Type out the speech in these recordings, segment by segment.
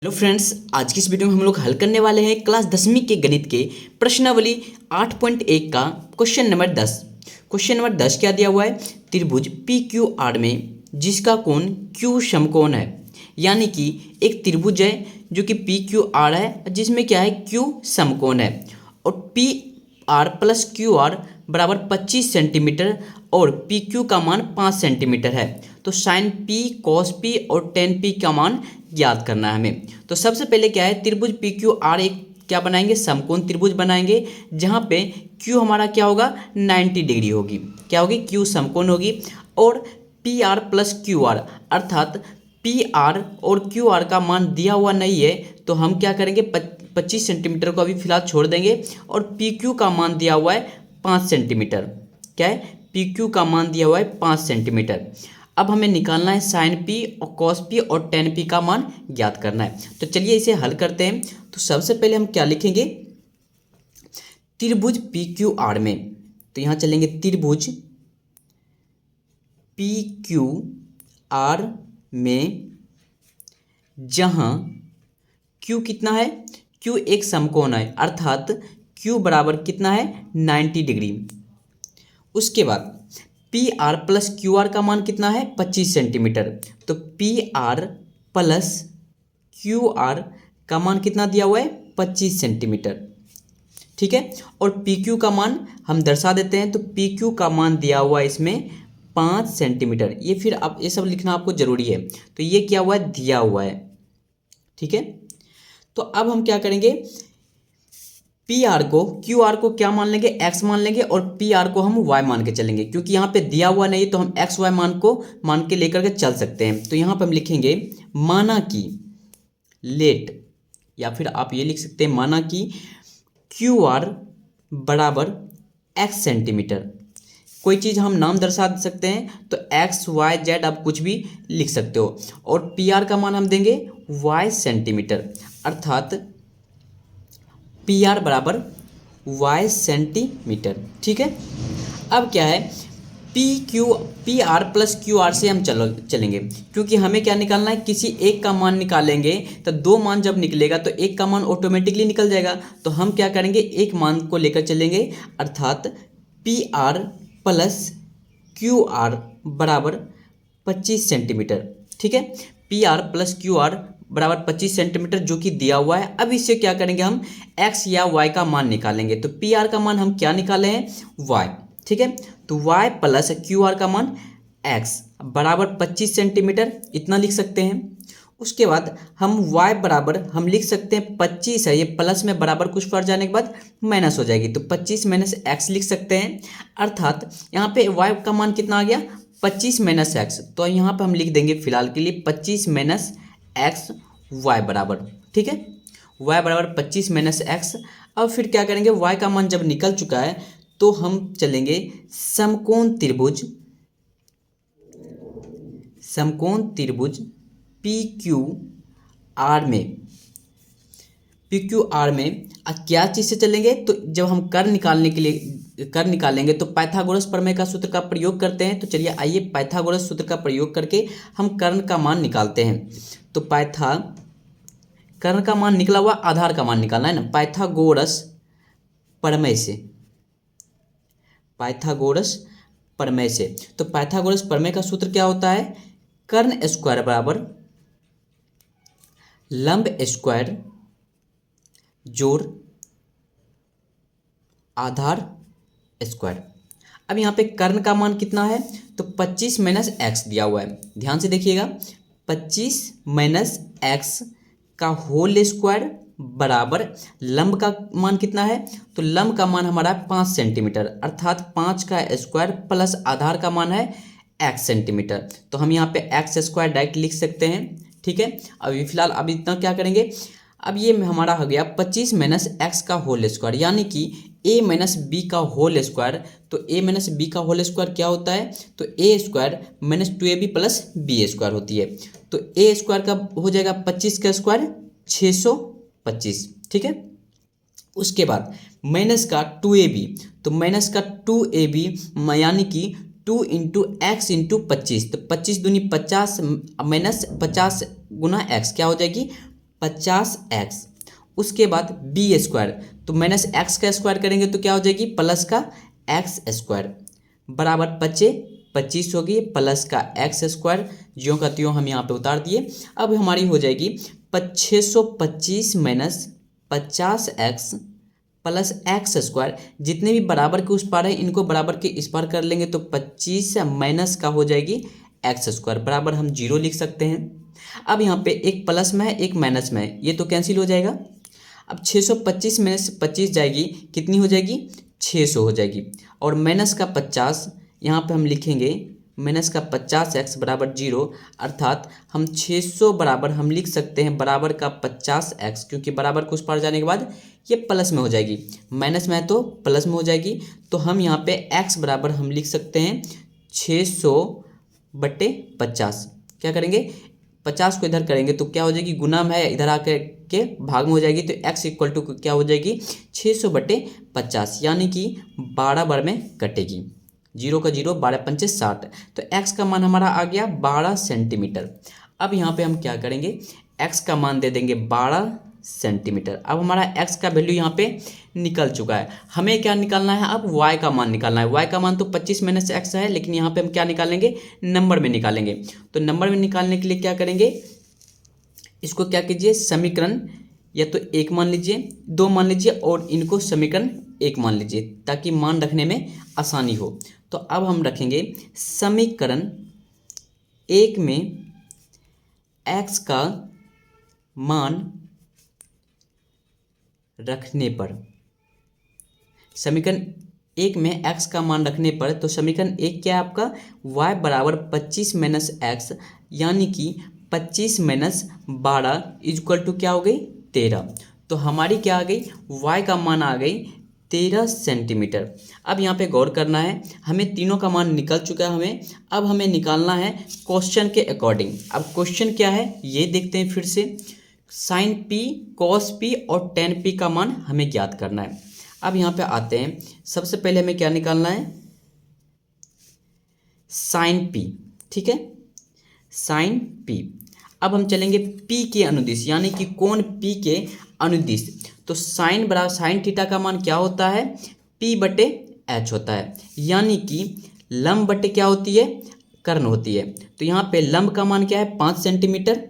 Hello friends, आज की इस वीडियो में हम लोग हल करने वाले हैं क्लास 10वीं के गणित के प्रश्नावली 8.1 का क्वेश्चन नंबर 10। क्वेश्चन नंबर 10 क्या दिया हुआ है? त्रिभुज पी क्यू आर में जिसका कोण क्यू समकोण है। यानी कि एक त्रिभुज है जो कि पी क्यू आर है जिसमें क्या है, क्यू समकोण है। और P R plus Q R बराबर 25 सेंटीमीटर और पी क्यू का मान 5 सेंटीमीटर है। तो साइन पी कॉस पी और टेन पी का मान ज्ञात करना है हमें। तो सबसे पहले क्या है, त्रिभुज पी क्यू आर एक क्या बनाएंगे, समकोण त्रिभुज बनाएंगे जहाँ पे क्यू हमारा क्या होगा, 90 डिग्री होगी। क्या होगी, क्यू समकोण होगी। और P R plus Q R अर्थात पी आर और क्यू आर का मान दिया हुआ नहीं है, तो हम क्या करेंगे, 25 सेंटीमीटर को अभी फिलहाल छोड़ देंगे। और पी क्यू का मान दिया हुआ है 5 सेंटीमीटर। क्या है, पी क्यू का मान दिया हुआ है 5 सेंटीमीटर। अब हमें निकालना है साइन पी और कॉस पी और टेन पी का मान ज्ञात करना है। तो चलिए इसे हल करते हैं। तो सबसे पहले हम क्या लिखेंगे, त्रिभुज पी क्यू आर में। तो यहाँ चलेंगे त्रिभुज पी क्यू आर में जहाँ क्यू कितना है, क्यू एक समकोण है अर्थात क्यू बराबर कितना है, 90 डिग्री। उसके बाद P R plus Q R का मान कितना है, 25 सेंटीमीटर। तो P R plus Q R का मान कितना दिया हुआ है, 25 सेंटीमीटर। ठीक है। और पी क्यू का मान हम दर्शा देते हैं। तो पी क्यू का मान दिया हुआ है इसमें 5 सेंटीमीटर। ये फिर आप ये सब लिखना आपको जरूरी है। तो ये क्या हुआ है, दिया हुआ है। ठीक है। तो अब हम क्या करेंगे, पी आर को क्यू आर को क्या मान लेंगे, एक्स मान लेंगे। और पी आर को हम वाई मान के चलेंगे, क्योंकि यहाँ पे दिया हुआ नहीं तो हम एक्स वाई मान के लेकर के चल सकते हैं। तो यहाँ पे हम लिखेंगे माना कि लेट, या फिर आप ये लिख सकते हैं माना कि क्यू आर बराबर एक्स सेंटीमीटर। कोई चीज़ हम नाम दर्शा सकते हैं, तो एक्स वाई जेड आप कुछ भी लिख सकते हो। और पी आर का मान हम देंगे वाई सेंटीमीटर अर्थात पी आर बराबर वाई सेंटीमीटर। ठीक है। अब क्या है, P R plus Q R से हम चलेंगे, क्योंकि हमें क्या निकालना है, किसी एक का मान निकालेंगे तो दो मान जब निकलेगा तो एक का मान ऑटोमेटिकली निकल जाएगा। तो हम क्या करेंगे, एक मान को लेकर चलेंगे अर्थात P R plus Q R बराबर 25 सेंटीमीटर। ठीक है। P R plus Q R बराबर 25 सेंटीमीटर जो कि दिया हुआ है। अब इससे क्या करेंगे, हम x या y का मान निकालेंगे। तो पी आर का मान हम क्या निकाले हैं, y। ठीक है। तो y प्लस क्यू आर का मान x बराबर 25 सेंटीमीटर, इतना लिख सकते हैं। उसके बाद हम y बराबर हम लिख सकते हैं 25 है, ये प्लस में बराबर कुछ पर जाने के बाद माइनस हो जाएगी। तो 25 माइनस एक्स लिख सकते हैं अर्थात यहाँ पे y का मान कितना आ गया, 25 माइनस एक्स। तो यहाँ पे हम लिख देंगे फिलहाल के लिए 25 माइनस एक्स वाई बराबर। ठीक है, y बराबर 25 माइनस एक्स। अब फिर क्या करेंगे, y का मान जब निकल चुका है तो हम चलेंगे समकोण त्रिभुज पी क्यू आर में। पी क्यू आर में क्या चीज़ से चलेंगे, तो जब हम कर निकालेंगे तो पाइथागोरस प्रमेय का सूत्र का प्रयोग करते हैं। तो चलिए आइए पाइथागोरस सूत्र का प्रयोग करके हम कर्ण का मान निकालते हैं। तो कर्ण का मान निकला हुआ, आधार का मान निकालना है ना, पाइथागोरस प्रमेय से। तो पाइथागोरस प्रमेय का सूत्र क्या होता है, कर्ण स्क्वायर बराबर लंब स्क्वायर जोड़ आधार स्क्वायर। अब यहाँ पे कर्ण का मान कितना है, तो 25 माइनस एक्स दिया हुआ है। ध्यान से देखिएगा, 25 माइनस एक्स का होल स्क्वायर बराबर लंब का मान कितना है, तो लंब का मान हमारा 5 सेंटीमीटर अर्थात 5 का स्क्वायर प्लस आधार का मान है एक्स सेंटीमीटर। तो हम यहाँ पे एक्स स्क्वायर डायरेक्ट लिख सकते हैं। ठीक है। अभी फिलहाल अब इतना क्या करेंगे, अब ये हमारा हो गया 25 माइनस एक्स का होल स्क्वायर, यानी कि a माइनस बी का होल स्क्वायर। तो a माइनस बी का होल स्क्वायर क्या होता है, तो a square minus 2ab plus b square होती है। तो ए स्क्वायर का हो जाएगा 25 का स्क्वायर 625। ठीक है। उसके बाद माइनस का 2ab, तो माइनस का 2ab यानी कि 2 इंटू एक्स इंटू 25। तो 25 दूनी 50 माइनस 50 गुना एक्स क्या हो जाएगी 50x, उसके बाद बी स्क्वायर, तो माइनस एक्स का स्क्वायर करेंगे तो क्या हो जाएगी प्लस का एक्स स्क्वायर, बराबर 25 होगी प्लस का एक्स स्क्वायर, ज्यों का त्यों हम यहाँ पे उतार दिए। अब हमारी हो जाएगी 625 minus 50x plus x square, जितने भी बराबर के उस पार है इनको बराबर के इस पार कर लेंगे तो 25 माइनस का हो जाएगी एक्स स्क्वायर, बराबर हम 0 लिख सकते हैं। अब यहाँ पे एक प्लस में है एक माइनस में है, ये तो कैंसिल हो जाएगा। अब 625 में से 25 जाएगी, कितनी हो जाएगी 600 हो जाएगी, और माइनस का 50 यहाँ पे हम लिखेंगे माइनस का 50x बराबर 0, अर्थात हम 600 बराबर हम लिख सकते हैं बराबर का 50x, क्योंकि बराबर को उस पार जाने के बाद ये प्लस में हो जाएगी, माइनस में है तो प्लस में हो जाएगी, तो हम यहाँ पे x बराबर हम लिख सकते हैं 600/50। क्या करेंगे 50 को इधर करेंगे तो क्या हो जाएगी, गुना में है इधर आकर के भाग में हो जाएगी, तो x इक्वल टू क्या हो जाएगी 600/50, यानी कि 12 बार में कटेगी, 0 का 0 12 पंचे 60, तो x का मान हमारा आ गया 12 सेंटीमीटर। अब यहाँ पे हम क्या करेंगे, x का मान दे देंगे 12 सेंटीमीटर। अब हमारा x का वैल्यू यहाँ पे निकल चुका है, हमें क्या निकालना है, अब y का मान निकालना है। y का मान तो 25 माइनस x है, लेकिन यहाँ पे हम क्या निकालेंगे, नंबर में निकालेंगे। तो नंबर में निकालने के लिए क्या करेंगे, इसको क्या कीजिए समीकरण या तो 1 मान लीजिए, 2 मान लीजिए, और इनको समीकरण 1 मान लीजिए ताकि मान रखने में आसानी हो। तो अब हम रखेंगे समीकरण 1 में x का मान रखने पर, समीकरण 1 में x का मान रखने पर, तो समीकरण 1 क्या है आपका, y बराबर 25 माइनस एक्स, यानी कि 25 माइनस 12 इक्वल टू क्या हो गई 13। तो हमारी क्या आ गई, y का मान आ गई 13 सेंटीमीटर। अब यहाँ पे गौर करना है, हमें तीनों का मान निकल चुका है, अब हमें निकालना है क्वेश्चन के अकॉर्डिंग। अब क्वेश्चन क्या है ये देखते हैं फिर से, साइन p कॉस p और टेन p का मान हमें ज्ञात करना है। अब यहाँ पे आते हैं, सबसे पहले हमें क्या निकालना है, साइन p, ठीक है साइन p। अब हम चलेंगे p के अनुदिश, यानी कि कोण p के अनुदिश, तो साइन बराबर साइन थीटा का मान क्या होता है, p/h होता है, यानी कि लंब बटे क्या होती है, कर्ण होती है। तो यहाँ पे लंब का मान क्या है 5 सेंटीमीटर,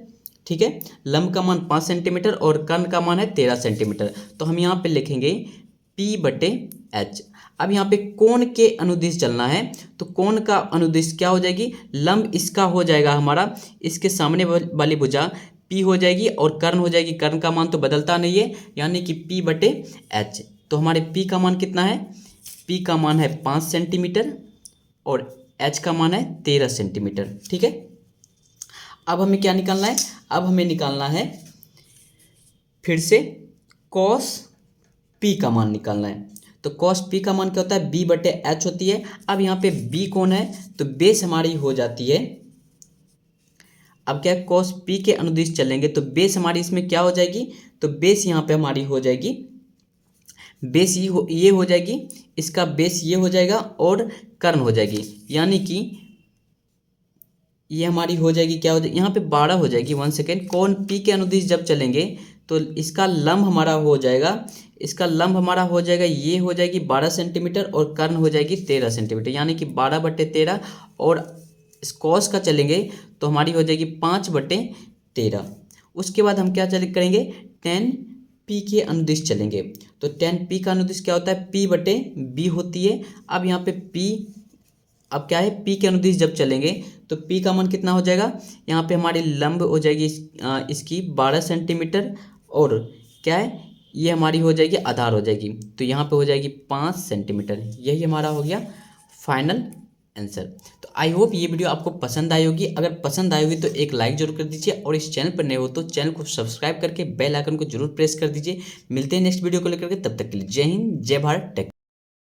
ठीक है, लंब का मान 5 सेंटीमीटर और कर्ण का मान है 13 सेंटीमीटर। तो हम यहाँ पे लिखेंगे p/h। अब यहाँ पे कोण के अनुदिश चलना है, तो कोण का अनुदिश क्या हो जाएगी, लंब इसका हो जाएगा हमारा, इसके सामने वाली भुजा p हो जाएगी और कर्ण हो जाएगी, कर्ण का मान तो बदलता नहीं है, यानी कि p/h। तो हमारे p का मान कितना है, p का मान है 5 सेंटीमीटर और h का मान है 13 सेंटीमीटर, ठीक है। अब हमें क्या निकालना है, अब हमें निकालना है फिर से cos p का मान निकालना है। तो cos p का मान क्या होता है, b/h होती है। अब यहाँ पे b कौन है, तो बेस हमारी हो जाती है, अब क्या है cos p के अनुदिश चलेंगे तो बेस हमारी इसमें क्या हो जाएगी, तो बेस यहाँ पे हमारी हो जाएगी, बेस ये हो जाएगी, इसका बेस ये हो जाएगा और कर्ण हो जाएगी, यानी कि ये हमारी हो जाएगी, क्या हो जाएगी यहाँ पे 12 हो जाएगी। 1 सेकेंड, कोण p के अनुदिश जब चलेंगे तो इसका लंब हमारा हो जाएगा, इसका लंब हमारा हो जाएगा, ये हो जाएगी 12 सेंटीमीटर और कर्ण हो जाएगी 13 सेंटीमीटर, यानी कि 12/13, और इस कॉस का चलेंगे तो हमारी हो जाएगी 5/13। उसके बाद हम क्या करेंगे, टेन p के अनुदिश चलेंगे, तो टेन p का अनुदिश क्या होता है, p/b होती है। अब यहाँ पे p, अब क्या है p के अनुदिश जब चलेंगे तो p का मान कितना हो जाएगा, यहाँ पे हमारी लंब हो जाएगी इसकी 12 सेंटीमीटर, और क्या है ये हमारी हो जाएगी आधार हो जाएगी, तो यहाँ पे हो जाएगी 5 सेंटीमीटर। यही हमारा हो गया फाइनल आंसर। तो आई होप ये वीडियो आपको पसंद आई होगी, अगर पसंद आई होगी तो एक लाइक जरूर कर दीजिए, और इस चैनल पर नए हो तो चैनल को सब्सक्राइब करके बेल आइकन को जरूर प्रेस कर दीजिए। मिलते हैं नेक्स्ट वीडियो को लेकर के, तब तक के लिए जय हिंद, जय भारत टेक।